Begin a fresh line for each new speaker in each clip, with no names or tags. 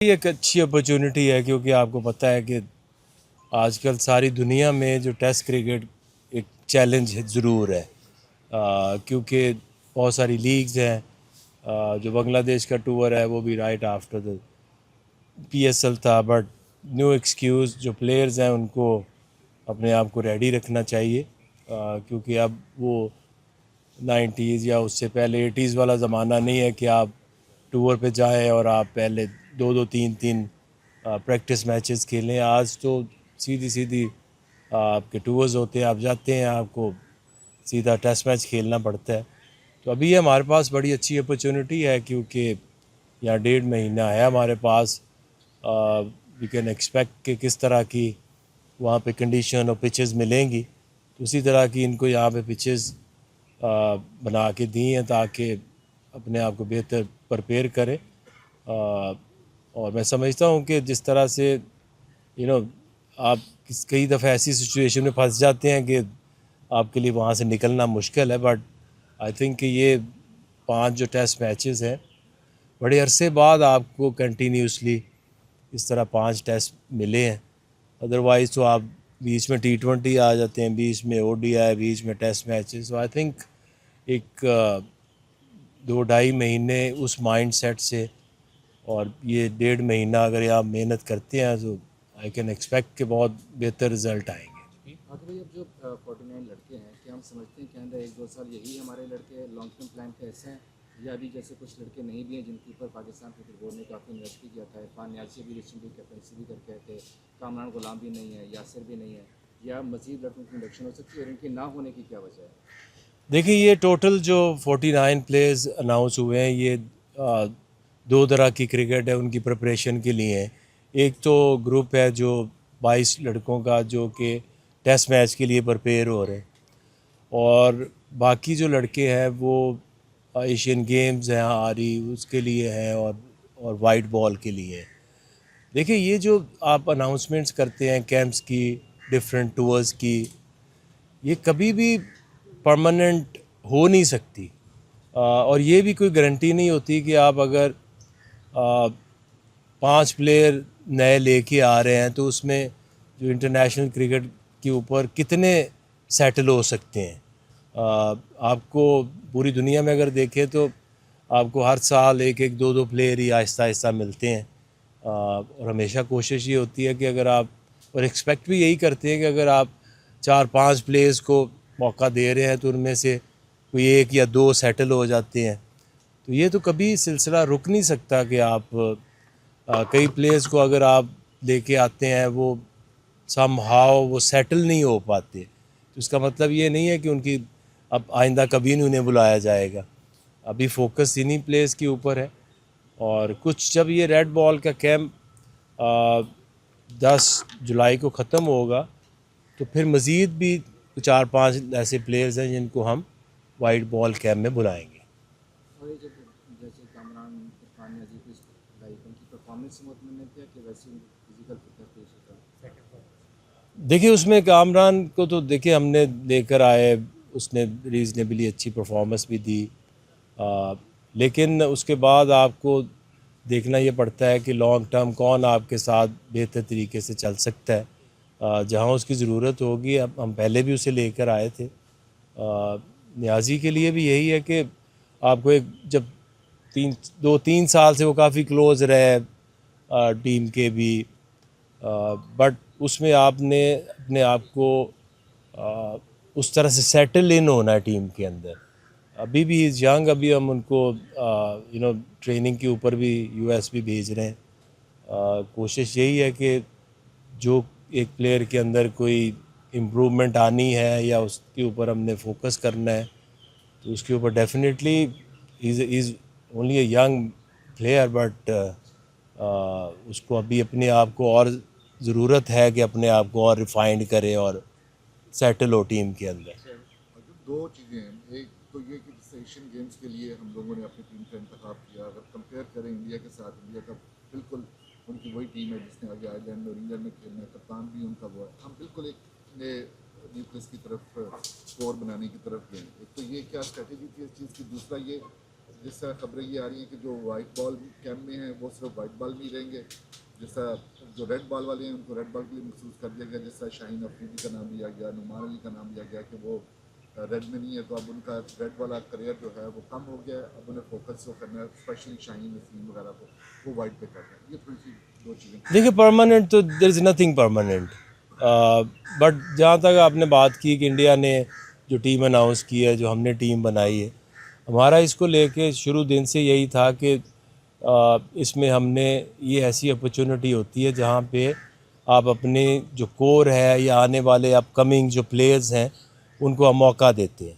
ये एक अच्छी अपॉर्चुनिटी है क्योंकि आपको पता है कि आजकल सारी दुनिया में जो टेस्ट क्रिकेट एक चैलेंज है ज़रूर है, क्योंकि बहुत सारी लीग्स हैं। जो बांग्लादेश का टूर है वो भी राइट आफ्टर द पीएसएल था, बट न्यू एक्सक्यूज़ जो प्लेयर्स हैं उनको अपने आप को रेडी रखना चाहिए, क्योंकि अब वो 90s या उससे पहले 80s वाला ज़माना नहीं है कि आप टूर पे जाएं और आप पहले दो दो तीन तीन प्रैक्टिस मैचेस खेलें। आज तो सीधी सीधी आपके टूर्स होते हैं, आप जाते हैं, आपको सीधा टेस्ट मैच खेलना पड़ता है। तो अभी हमारे पास बड़ी अच्छी अपॉर्चुनिटी है क्योंकि यहाँ 1.5 महीना है हमारे पास। वी कैन एक्सपेक्ट कि किस तरह की वहाँ पे कंडीशन और पिचेस मिलेंगी, तो उसी तरह की इनको यहाँ पे पिचेस बना के दी हैं ताकि अपने आप को बेहतर प्रपेयर करें। और मैं समझता हूँ कि जिस तरह से आप कई दफ़ा ऐसी सिचुएशन में फंस जाते हैं कि आपके लिए वहाँ से निकलना मुश्किल है, बट आई थिंक कि ये 5 जो टेस्ट मैचेस हैं, बड़े अरसे बाद आपको कंटिन्यूसली इस तरह 5 टेस्ट मिले हैं। अदरवाइज़ तो आप बीच में T20 आ जाते हैं, बीच में ODI, बीच में टेस्ट मैचेस। तो आई थिंक एक 2-2.5 महीने उस माइंड सेट से और ये 1.5 महीना अगर आप मेहनत करते हैं तो आई कैन एक्सपेक्ट कि बहुत बेहतर रिज़ल्ट आएंगे।
आगे भाई, अब जो 49 लड़के हैं, क्या हम समझते हैं कि आइंदा 1-2 साल यही हमारे लड़के लॉन्ग टर्म प्लान के ऐसे हैं, या अभी जैसे कुछ लड़के नहीं भी हैं जिनके ऊपर पाकिस्तान क्रिकेट बोर्ड ने काफ़ी इन्वेस्ट भी किया था? इरफान नियाज़ी भी रिसेंटली कैप्टनसी भी करके आए थे, कामरान गुलाम भी नहीं है, यासिर भी नहीं है, या मज़ीद लड़कों की इंडक्शन हो सकती है, और इनकी ना होने की क्या वजह है?
देखिए, ये टोटल जो 49 प्लेयर्स अनाउंस हुए हैं, ये दो तरह की क्रिकेट है उनकी प्रिपरेशन के लिए है। एक तो ग्रुप है जो 22 लड़कों का जो कि टेस्ट मैच के लिए प्रिपेयर हो रहे हैं, और बाकी जो लड़के हैं वो एशियन गेम्स हैं आरी उसके लिए हैं, और वाइट बॉल के लिए है। देखिए, ये जो आप अनाउंसमेंट्स करते हैं कैंप्स की, डिफरेंट टूर्स की, ये कभी भी परमानेंट हो नहीं सकती। और ये भी कोई गारंटी नहीं होती कि आप अगर 5 प्लेयर नए लेके आ रहे हैं तो उसमें जो इंटरनेशनल क्रिकेट के ऊपर कितने सेटल हो सकते हैं। आपको पूरी दुनिया में अगर देखें तो आपको हर साल एक एक दो दो प्लेयर ही आहिस्ता आहिस्ता मिलते हैं। और हमेशा कोशिश ये होती है कि अगर आप, और एक्सपेक्ट भी यही करते हैं कि अगर आप 4-5 प्लेयर्स को मौका दे रहे हैं तो उनमें से कोई एक या दो सेटल हो जाते हैं। तो ये तो कभी सिलसिला रुक नहीं सकता कि आप कई प्लेयर्स को अगर आप लेके आते हैं वो समहाउ वो सेटल नहीं हो पाते, तो इसका मतलब ये नहीं है कि उनकी अब आइंदा कभी नहीं उन्हें बुलाया जाएगा। अभी फोकस इन्हीं प्लेयर्स के ऊपर है। और कुछ जब ये रेड बॉल का कैंप 10 जुलाई को ख़त्म होगा तो फिर मज़ीद भी 4-5 ऐसे प्लेयर्स हैं जिनको हम वाइट बॉल कैंप में बुलाएंगे।
और ये जब जैसे कामरान, इरफान नियाज़ी को लाइक उनकी परफॉर्मेंस से मुतमईन थे कि वैसे फिजिकल फिटनेस पेश होता है?
देखिए, उसमें कामरान को तो देखिए हमने लेकर आए, उसने रीज़नेबली अच्छी परफॉर्मेंस भी दी। लेकिन उसके बाद आपको देखना ये पड़ता है कि लॉन्ग टर्म कौन आपके साथ बेहतर तरीके से चल सकता है। जहाँ उसकी ज़रूरत होगी, अब हम पहले भी उसे लेकर आए थे। नियाज़ी के लिए भी यही है कि आपको एक जब 2-3 साल से वो काफ़ी क्लोज़ रहे टीम के भी, बट उसमें आपने अपने आप को उस तरह से सेटल इन होना है टीम के अंदर। अभी भी इज़ यंग, अभी हम उनको ट्रेनिंग के ऊपर भी US भी भेज रहे हैं। कोशिश यही है कि जो एक प्लेयर के अंदर कोई इम्प्रूवमेंट आनी है या उसके ऊपर हमने फोकस करना है तो उसके ऊपर definitely is only a young player, but उसको अभी अपने आप को और ज़रूरत है कि अपने आप को और रिफाइंड करे और सेटल हो टीम के अंदर।
जो दो चीज़ें हैं, एक तो ये कि जैसे एशियन गेम्स के लिए हम लोगों ने अपनी टीम का इंतखाब किया, अगर कंपेयर करें इंडिया के साथ, इंडिया का बिल्कुल उनकी वही टीम है जिसने आगे आयरलैंड और इंग्लैंड में खेलना है, कप्तान भी उनका वो है, हम बिल्कुल एक नए न्यूक्लियस की तरफ स्कोर बनाने की तरफ गए। एक तो ये क्या स्ट्रेटेजी थी इस चीज़ की, दूसरा ये जिस तरह खबरें ये आ रही हैं कि जो वाइट बॉल कैंप में हैं वो सिर्फ वाइट बॉल में ही रहेंगे, जिस तरह जो रेड बॉल वाले हैं उनको रेड बॉल के लिए महसूस कर दिया गया, जिस तरह शाहीन अफरीदी का नाम लिया गया, नुमान अली का नाम लिया गया कि वो रेड में नहीं है, तो अब उनका रेड वाला करियर जो है वो कम हो गया है, अब उन्हें फोकस जो करना है स्पेशली शाहीन नसीम वगैरह को वो वाइट पे कर रहे हैं। ये थोड़ी सी दो चीज़ें।
देखिए परमानेंट तो there is nothing permanent, but जहाँ तक आपने बात की कि इंडिया ने जो टीम अनाउंस की है, जो हमने टीम बनाई है, हमारा इसको लेके शुरू दिन से यही था कि इसमें हमने ये ऐसी अपॉर्चुनिटी होती है जहाँ पे आप अपने जो कोर है या आने वाले अपकमिंग जो प्लेयर्स हैं उनको हम मौका देते हैं।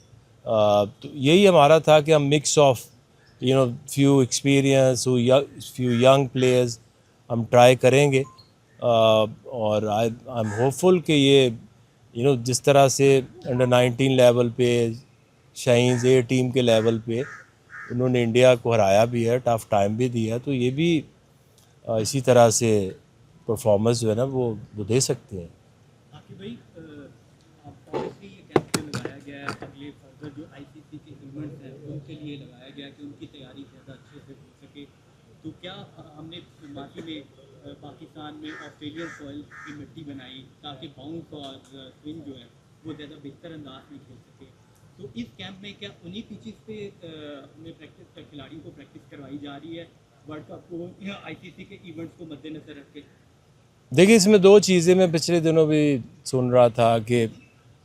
तो यही हमारा था कि हम mix of few experience few young players हम ट्राई करेंगे, और आई एम होपफुल कि ये जिस तरह से अंडर 19 लेवल पे शाहीन ए टीम के लेवल पे उन्होंने इंडिया को हराया भी है, टफ टाइम भी दिया, तो ये भी इसी तरह से परफॉर्मेंस जो है ना वो दे सकते हैं।
बाकी भाई अब ऑब्वियसली ये कैंप जो लगाया गया है अगले फर्दर जो आईसीसी के इवेंट्स हैं उनके लिए लगाया गया है कि उनकी तैयारी ज़्यादा अच्छे से हो सके। तो क्या हमने माटी में पाकिस्तान में ऑस्ट्रेलियन सॉइल की मिट्टी बनाई ताकि बाउंस और स्विंग जो है वो ज़्यादा बेहतर अंदाज में खेल सके। तो इस कैंप में क्या उन्हीं पिचेस पे हमें प्रैक्टिस खिलाड़ियों को प्रैक्टिस करवाई जा रही है वर्ल्ड कप को आईसीसी के इवेंट्स को मद्देनजर रख के?
देखिए इसमें दो चीज़ें मैं पिछले दिनों भी सुन रहा था कि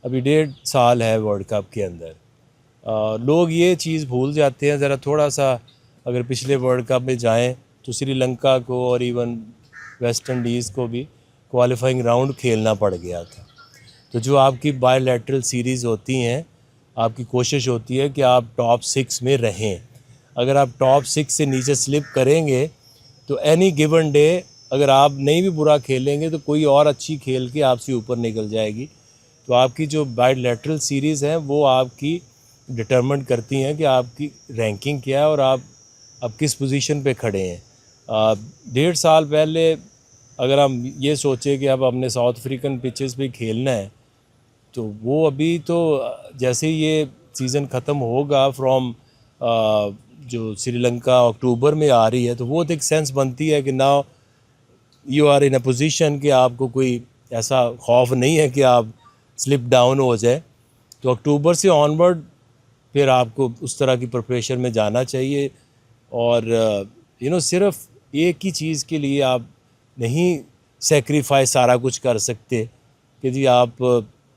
अभी 1.5 साल है वर्ल्ड कप के अंदर, लोग ये चीज़ भूल जाते हैं ज़रा थोड़ा सा। अगर पिछले वर्ल्ड कप में जाएं तो श्रीलंका को और इवन वेस्ट इंडीज़ को भी क्वालिफाइंग राउंड खेलना पड़ गया था। तो जो आपकी बायलैटरल सीरीज़ होती हैं, आपकी कोशिश होती है कि आप टॉप 6 में रहें। अगर आप टॉप 6 से नीचे स्लिप करेंगे तो एनी गिवन डे अगर आप नहीं भी बुरा खेलेंगे तो कोई और अच्छी खेल के आपसे ऊपर निकल जाएगी। तो आपकी जो बायलैटरल सीरीज़ हैं वो आपकी डिटरमिन करती हैं कि आपकी रैंकिंग क्या है और आप अब किस पोजीशन पे खड़े हैं। 1.5 साल पहले अगर हम ये सोचें कि अब हमने साउथ अफ्रीकन पिचेस पे खेलना है तो वो अभी तो जैसे ही ये सीज़न ख़त्म होगा फ्रॉम जो श्रीलंका अक्टूबर में आ रही है तो वो तो एक सेंस बनती है कि now you are in a position कि आपको कोई ऐसा खौफ नहीं है कि आप स्लिप डाउन हो जाए। तो अक्टूबर से ऑनवर्ड फिर आपको उस तरह की प्रिपरेशन में जाना चाहिए और सिर्फ एक ही चीज़ के लिए आप नहीं सेक्रीफाइस सारा कुछ कर सकते कि जी आप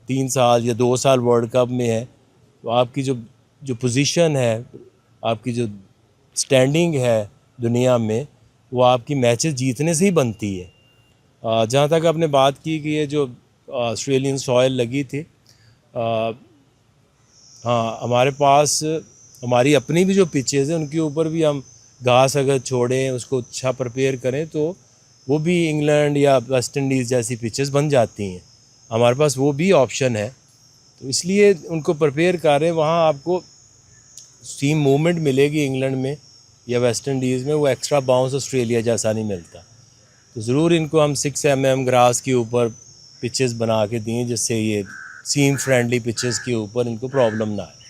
3 साल या 2 साल वर्ल्ड कप में है तो आपकी जो पोजीशन है, आपकी जो स्टैंडिंग है दुनिया में, वो आपकी मैचेस जीतने से ही बनती है। जहाँ तक आपने बात की कि ये जो ऑस्ट्रेलियन सॉइल लगी थी, हाँ हमारे पास हमारी अपनी भी जो पिचेज़ हैं उनके ऊपर भी हम घास अगर छोड़ें, उसको अच्छा प्रिपेयर करें तो वो भी इंग्लैंड या वेस्ट इंडीज़ जैसी पिचेस बन जाती हैं। हमारे पास वो भी ऑप्शन है, तो इसलिए उनको प्रिपेयर करें। वहाँ आपको सीम मूवमेंट मिलेगी इंग्लैंड में या वेस्ट इंडीज़ में, वो एक्स्ट्रा बाउंस ऑस्ट्रेलिया जैसा नहीं मिलता। तो ज़रूर इनको हम 6 mm ग्रास के ऊपर पिचेस बना के दें जिससे ये सीम फ्रेंडली पिचेस के ऊपर इनको प्रॉब्लम ना आए।